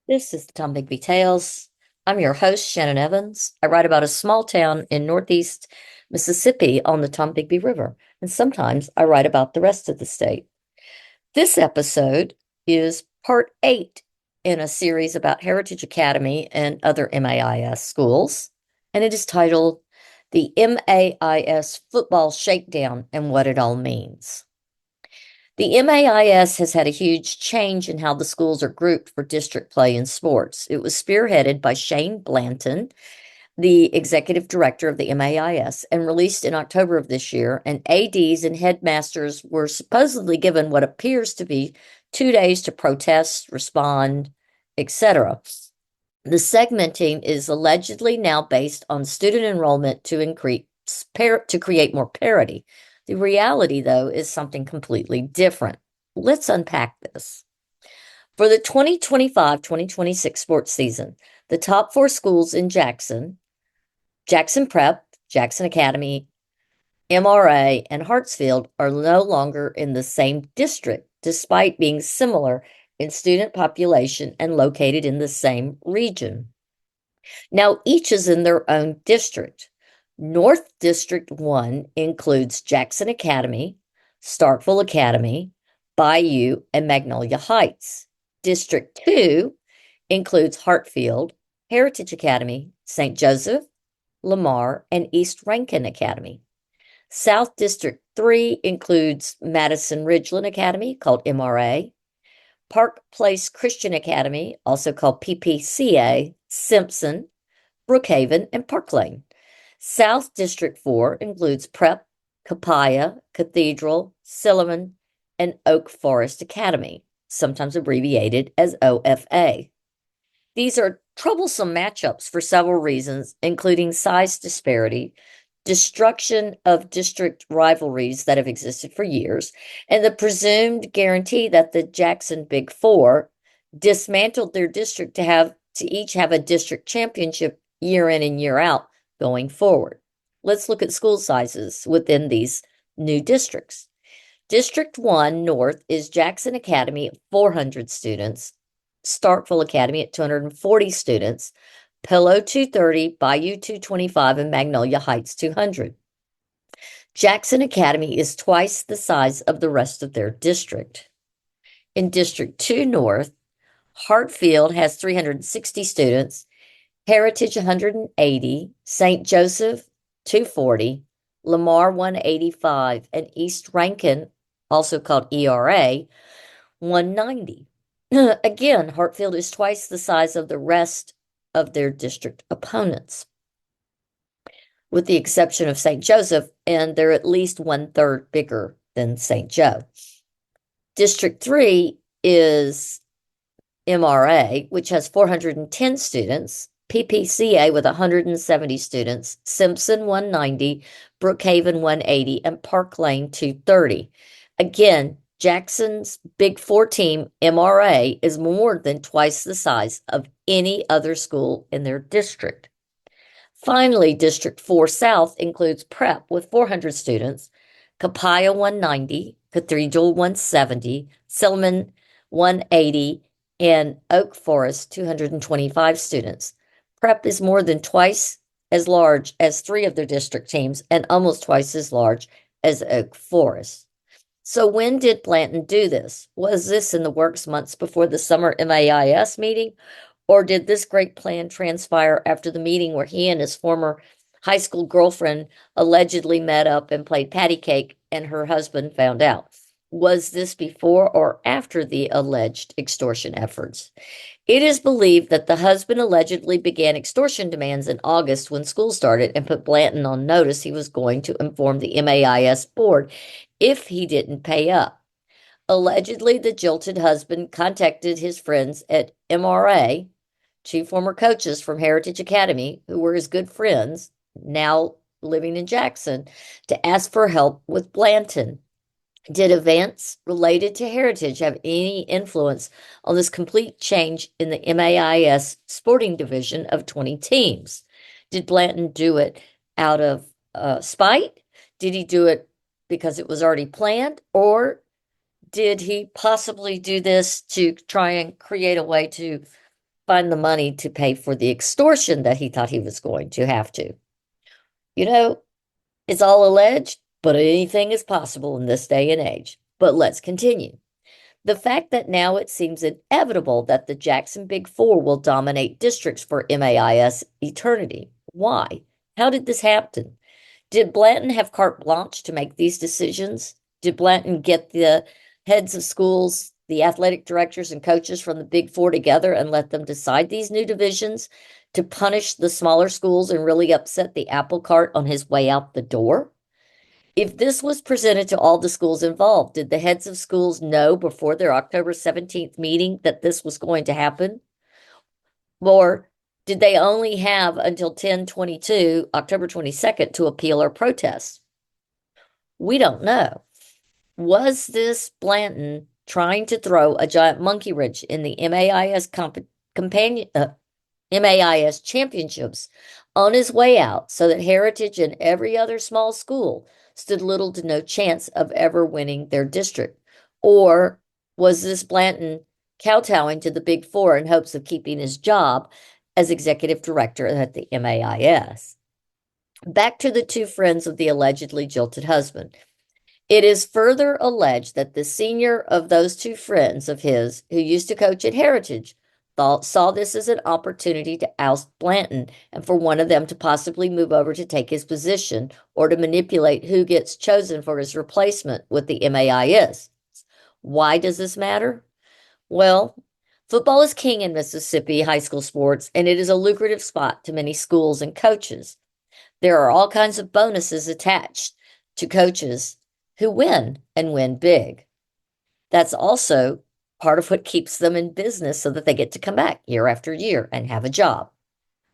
This is the Tom Bigby Tales. I'm your host, Shannon Evans. I write about a small town in northeast Mississippi on the Tom Bigby River, and sometimes I write about the rest of the state. This episode is part 8 in a series about Heritage Academy and other MAIS schools, and it is titled The MAIS Football Shakedown and What It All Means. The MAIS has had a huge change in how the schools are grouped for district play in sports. It was spearheaded by Shane Blanton, the executive director of the MAIS, and released in October of this year. And ADs and headmasters were supposedly given what appears to be 2 days to protest, respond, etc. The segmenting is allegedly now based on student enrollment to create more parity. The reality, though, is something completely different. Let's unpack this. For the 2025-2026 sports season, the top 4 schools in Jackson Prep, Jackson Academy, MRA, and Hartsfield are no longer in the same district, despite being similar in student population and located in the same region. Now, each is in their own district. North District 1 includes Jackson Academy, Starkville Academy, Bayou, and Magnolia Heights. District 2 includes Hartfield, Heritage Academy, St. Joseph, Lamar, and East Rankin Academy. South District 3 includes Madison Ridgeland Academy, called MRA, Park Place Christian Academy, also called PPCA, Simpson, Brookhaven, and Park Lane. South District 4 includes Prep, Copiah, Cathedral, Silliman, and Oak Forest Academy, sometimes abbreviated as OFA. These are troublesome matchups for several reasons, including size disparity, destruction of district rivalries that have existed for years, and the presumed guarantee that the Jackson Big Four dismantled their district to each have a district championship year in and year out going forward. Let's look at school sizes within these new districts. District 1 North is Jackson Academy at 400 students, Starkville Academy at 240 students, Pillow 230, Bayou 225, and Magnolia Heights 200. Jackson Academy is twice the size of the rest of their district. In District 2 North, Hartfield has 360 students, Heritage 180, St. Joseph 240, Lamar 185, and East Rankin, also called ERA, 190. Again, Hartfield is twice the size of the rest of their district opponents, with the exception of St. Joseph, and they're at least 1/3 bigger than St. Joe. District 3 is MRA, which has 410 students, PPCA with 170 students, Simpson 190, Brookhaven 180, and Park Lane 230. Again, Jackson's Big Four team, MRA, is more than twice the size of any other school in their district. Finally, District 4 South includes Prep with 400 students, Copiah 190, Cathedral 170, Silliman 180, and Oak Forest 225 students. Prep is more than twice as large as 3 of their district teams and almost twice as large as Oak Forest. So when did Blanton do this? Was this in the works months before the summer MAIS meeting, or did this great plan transpire after the meeting where he and his former high school girlfriend allegedly met up and played patty cake and her husband found out? Was this before or after the alleged extortion efforts? It is believed that the husband allegedly began extortion demands in August when school started and put Blanton on notice he was going to inform the MAIS board if he didn't pay up. Allegedly, the jilted husband contacted his friends at MRA, 2 former coaches from Heritage Academy who were his good friends, now living in Jackson, to ask for help with Blanton. Did events related to Heritage have any influence on this complete change in the MAIS sporting division of 20 teams? Did Blanton do it out of spite? Did he do it because it was already planned? Or did he possibly do this to try and create a way to find the money to pay for the extortion that he thought he was going to have to. You know, it's all alleged, but anything is possible in this day and age. But let's continue. The fact that now it seems inevitable that the Jackson Big Four will dominate districts for MAIS eternity. Why? How did this happen? Did Blanton have carte blanche to make these decisions? Did Blanton get the heads of schools, the athletic directors, and coaches from the Big Four together and let them decide these new divisions to punish the smaller schools and really upset the apple cart on his way out the door? If this was presented to all the schools involved, did the heads of schools know before their October 17th meeting that this was going to happen? Or did they only have until 10/22, October 22nd, to appeal or protest? We don't know. Was this Blanton trying to throw a giant monkey wrench in the MAIS championships on his way out so that Heritage and every other small school stood little to no chance of ever winning their district? Or was this Blanton kowtowing to the Big Four in hopes of keeping his job as executive director at the MAIS? Back to the two friends of the allegedly jilted husband. It is further alleged that the senior of those two friends of his, who used to coach at Heritage, saw this as an opportunity to oust Blanton and for one of them to possibly move over to take his position or to manipulate who gets chosen for his replacement with the MAIS. Why does this matter? Well, football is king in Mississippi high school sports, and it is a lucrative spot to many schools and coaches. There are all kinds of bonuses attached to coaches who win and win big. That's also part of what keeps them in business so that they get to come back year after year and have a job.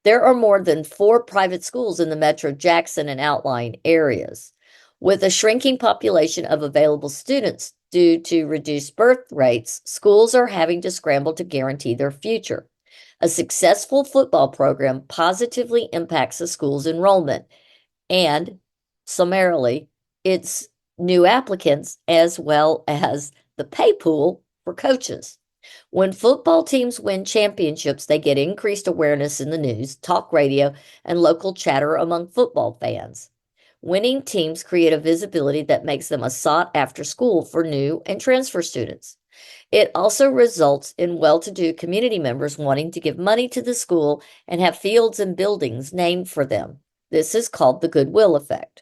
There are more than 4 private schools in the Metro Jackson and outlying areas. With a shrinking population of available students due to reduced birth rates, schools are having to scramble to guarantee their future. A successful football program positively impacts a school's enrollment and, summarily, its new applicants, as well as the pay pool for coaches. When football teams win championships, they get increased awareness in the news, talk radio, and local chatter among football fans. Winning teams create a visibility that makes them a sought-after school for new and transfer students. It also results in well-to-do community members wanting to give money to the school and have fields and buildings named for them. This is called the goodwill effect.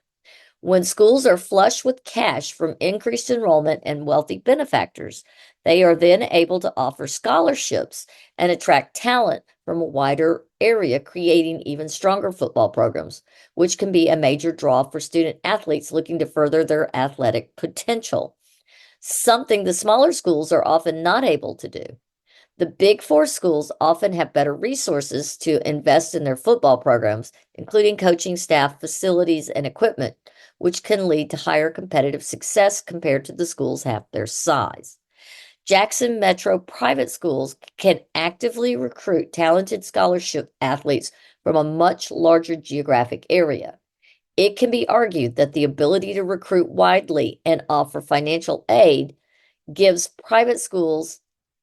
When schools are flush with cash from increased enrollment and wealthy benefactors, they are then able to offer scholarships and attract talent from a wider area, creating even stronger football programs, which can be a major draw for student athletes looking to further their athletic potential, something the smaller schools are often not able to do. The Big Four schools often have better resources to invest in their football programs, including coaching staff, facilities, and equipment, which can lead to higher competitive success compared to the schools half their size. Jackson Metro private schools can actively recruit talented scholarship athletes from a much larger geographic area. It can be argued that the ability to recruit widely and offer financial aid gives private schools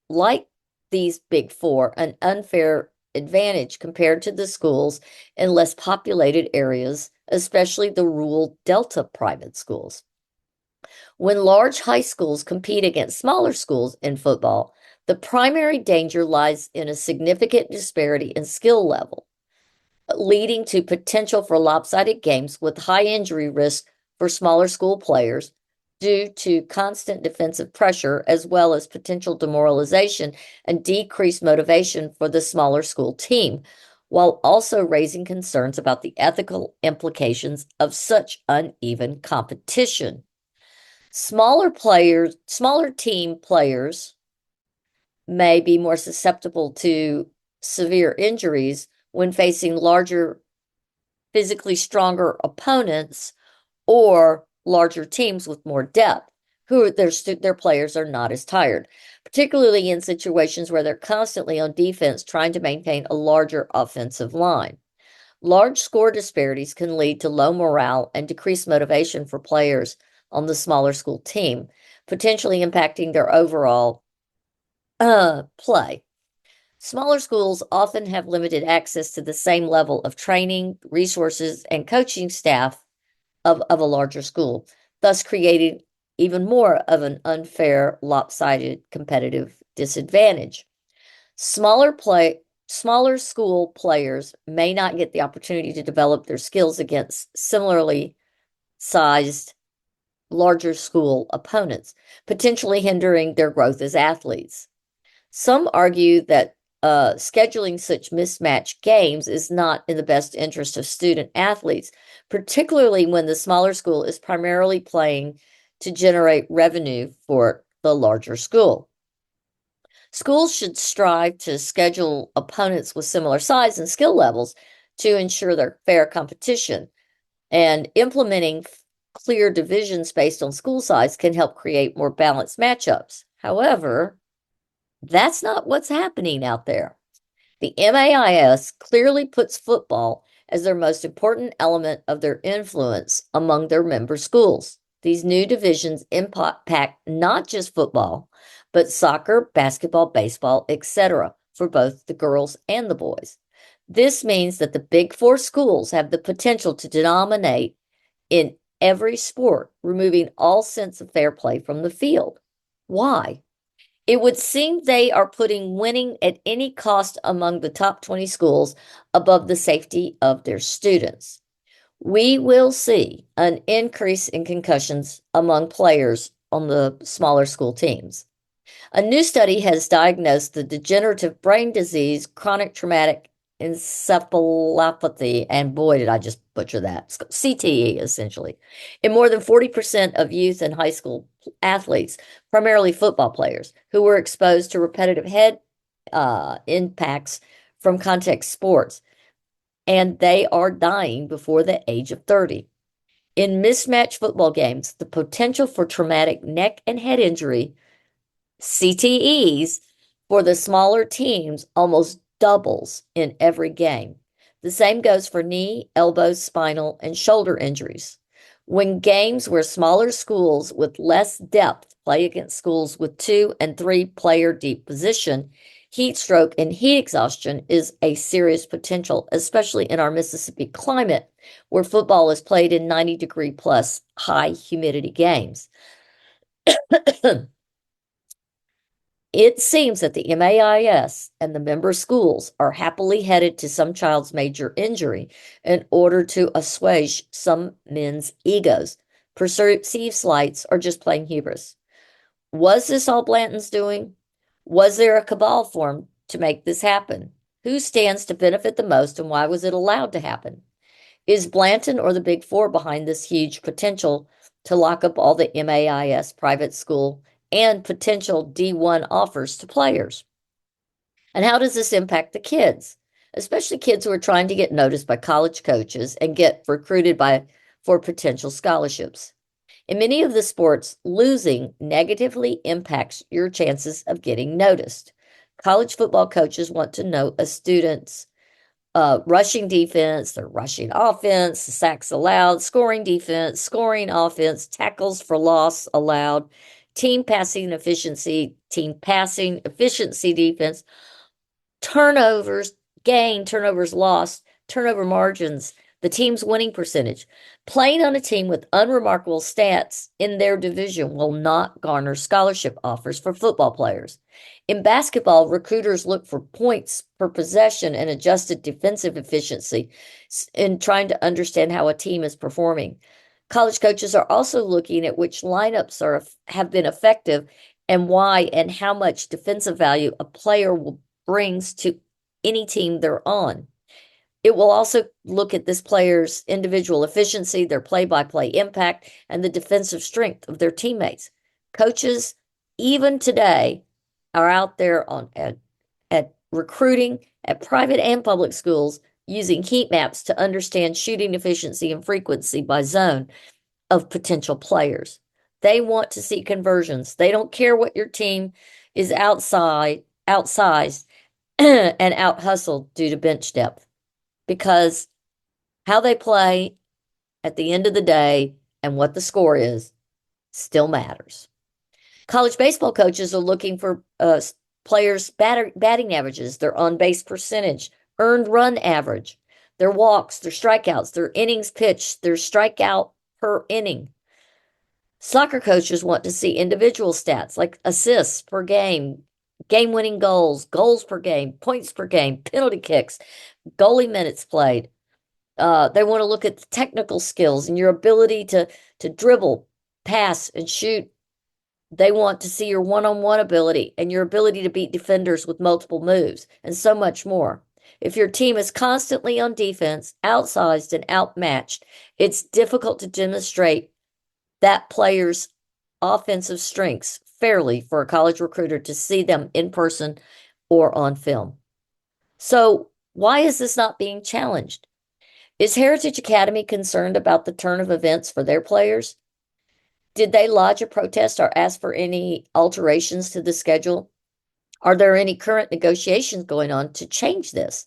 like these Big Four an unfair advantage compared to the schools in less populated areas, especially the rural Delta private schools. When large high schools compete against smaller schools in football, the primary danger lies in a significant disparity in skill level, leading to potential for lopsided games with high injury risk for smaller school players due to constant defensive pressure, as well as potential demoralization and decreased motivation for the smaller school team, while also raising concerns about the ethical implications of such uneven competition. Smaller team players may be more susceptible to severe injuries when facing larger, physically stronger opponents or larger teams with more depth, who their players are not as tired, particularly in situations where they're constantly on defense trying to maintain a larger offensive line. Large score disparities can lead to low morale and decreased motivation for players on the smaller school team, potentially impacting their overall play. Smaller schools often have limited access to the same level of training, resources, and coaching staff of a larger school, thus creating even more of an unfair, lopsided competitive disadvantage. Smaller school players may not get the opportunity to develop their skills against similarly sized larger school opponents, potentially hindering their growth as athletes. Some argue that scheduling such mismatched games is not in the best interest of student athletes, particularly when the smaller school is primarily playing to generate revenue for the larger school. Schools should strive to schedule opponents with similar size and skill levels to ensure their fair competition. And implementing clear divisions based on school size can help create more balanced matchups. However, that's not what's happening out there. The MAIS clearly puts football as their most important element of their influence among their member schools. These new divisions impact not just football, but soccer, basketball, baseball, etc., for both the girls and the boys. This means that the Big Four schools have the potential to dominate in every sport, removing all sense of fair play from the field. Why? It would seem they are putting winning at any cost among the top 20 schools above the safety of their students. We will see an increase in concussions among players on the smaller school teams. A new study has diagnosed the degenerative brain disease chronic traumatic encephalopathy, and boy, did I just butcher that, CTE, essentially, in more than 40% of youth and high school athletes, primarily football players, who were exposed to repetitive head impacts from contact sports, and they are dying before the age of 30. In mismatched football games, the potential for traumatic neck and head injury, CTEs, for the smaller teams almost doubles in every game. The same goes for knee, elbow, spinal, and shoulder injuries. When games where smaller schools with less depth play against schools with 2 and 3 player deep position, heat stroke and heat exhaustion is a serious potential, especially in our Mississippi climate, where football is played in 90-degree plus high humidity games. It seems that the MAIS and the member schools are happily headed to some child's major injury in order to assuage some men's egos, perceived slights, or just plain hubris. Was this all Blanton's doing? Was there a cabal formed to make this happen? Who stands to benefit the most, and why was it allowed to happen? Is Blanton or the Big Four behind this huge potential to lock up all the MAIS private school and potential D1 offers to players? And how does this impact the kids, especially kids who are trying to get noticed by college coaches and get recruited for potential scholarships? In many of the sports, losing negatively impacts your chances of getting noticed. College football coaches want to know a student's rushing defense, their rushing offense, sacks allowed, scoring defense, scoring offense, tackles for loss allowed, team passing efficiency defense, turnovers gained, turnovers lost, turnover margins, the team's winning percentage. Playing on a team with unremarkable stats in their division will not garner scholarship offers for football players. In basketball, recruiters look for points per possession and adjusted defensive efficiency in trying to understand how a team is performing. College coaches are also looking at which lineups have been effective and why and how much defensive value a player brings to any team they're on. It will also look at this player's individual efficiency, their play-by-play impact, and the defensive strength of their teammates. Coaches, even today, are out there at recruiting at private and public schools using heat maps to understand shooting efficiency and frequency by zone of potential players. They want to see conversions. They don't care what your team is outsized and out hustled due to bench depth, because how they play at the end of the day and what the score is still matters. College baseball coaches are looking for Players' batting averages, their on-base percentage, earned run average, their walks, their strikeouts, their innings pitched, their strikeout per inning. Soccer coaches want to see individual stats like assists per game, game-winning goals, goals per game, points per game, penalty kicks, goalie minutes played. They want to look at the technical skills and your ability to dribble, pass, and shoot. They want to see your one-on-one ability and your ability to beat defenders with multiple moves, and so much more. If your team is constantly on defense, outsized and outmatched, it's difficult to demonstrate that player's offensive strengths fairly for a college recruiter to see them in person or on film. So, why is this not being challenged? Is Heritage Academy concerned about the turn of events for their players? Did they lodge a protest or ask for any alterations to the schedule? Are there any current negotiations going on to change this?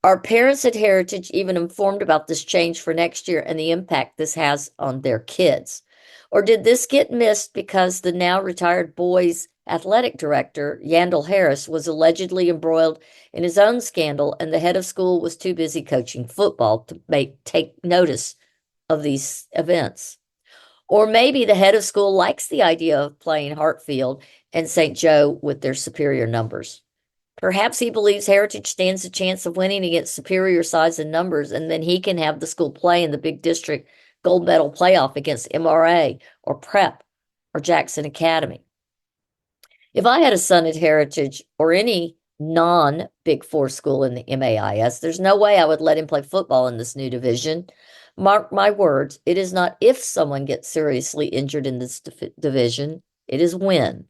Are parents at Heritage even informed about this change for next year and the impact this has on their kids? Or did this get missed because the now retired boys athletic director, Yandel Harris, was allegedly embroiled in his own scandal and the head of school was too busy coaching football to take notice of these events? Or maybe the head of school likes the idea of playing Hartfield and St. Joe with their superior numbers. Perhaps he believes Heritage stands a chance of winning against superior size and numbers, and then he can have the school play in the big district gold medal playoff against MRA or Prep or Jackson Academy. If I had a son at Heritage or any non-Big Four school in the MAIS, there's no way I would let him play football in this new division. Mark my words, it is not if someone gets seriously injured in this division, it is when.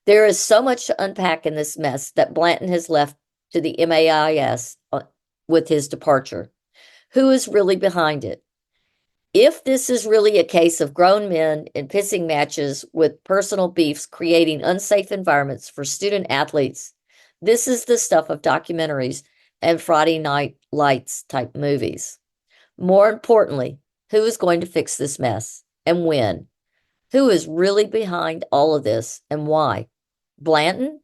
There is so much to unpack in this mess that Blanton has left to the MAIS with his departure. Who is really behind it? If this is really a case of grown men in pissing matches with personal beefs creating unsafe environments for student athletes, this is the stuff of documentaries and Friday Night Lights type movies. More importantly, who is going to fix this mess and when? Who is really behind all of this and why? Blanton?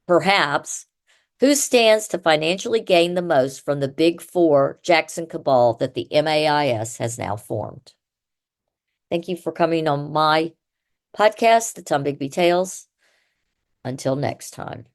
Perhaps. Who stands to financially gain the most from the Big Four Jackson cabal that the MAIS has now formed? Thank you for coming on my podcast, The Tom Bigby Tales. Until next time.